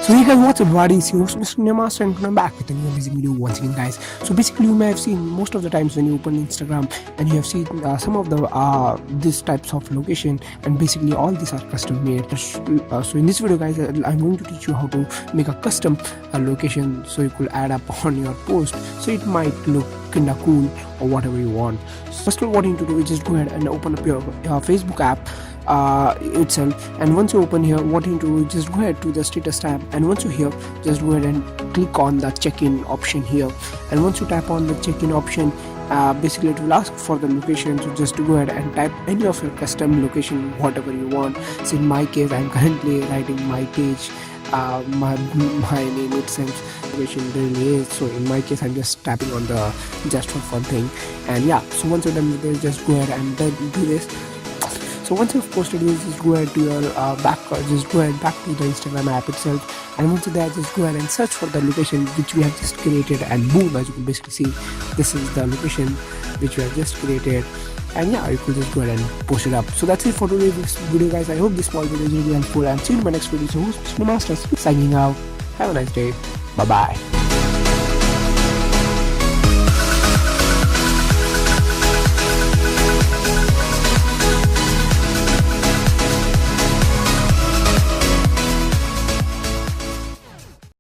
So hey guys, what's up buddy, it's your host Mr. Nemaster and I'm back with a new amazing video once again guys. So basically you may have seen most of the times when you open Instagram and you have seen some of the these types of location, and basically all these are custom made. So in this video guys, I'm going to teach you how to make a custom location so you could add up on your post so it might look kinda cool or whatever you want. So first of all, what you need to do is just go ahead and open up your Facebook app itself, and once you open here, what you need to do is just go ahead to the status tab, and once you're here, just go ahead and click on the check-in option here, and once you tap on the check-in option, basically it will ask for the location, so just go ahead and type any of your custom location whatever you want. So in my case, I'm currently writing my page, my name itself location really is, so in my case I'm just tapping on the just for fun thing. And yeah, so once you're done with this, just go ahead and then do this. So once you've posted this, just go ahead to your back to the Instagram app itself, and once you're there, just go ahead and search for the location which we have just created, and boom, as you can basically see, this is the location which we have just created. And yeah, you could just go ahead and post it up. So that's it for today's video guys. I hope this small video is really helpful, and see you in my next video. So host Mr. Masters signing out. Have a nice day. Bye bye.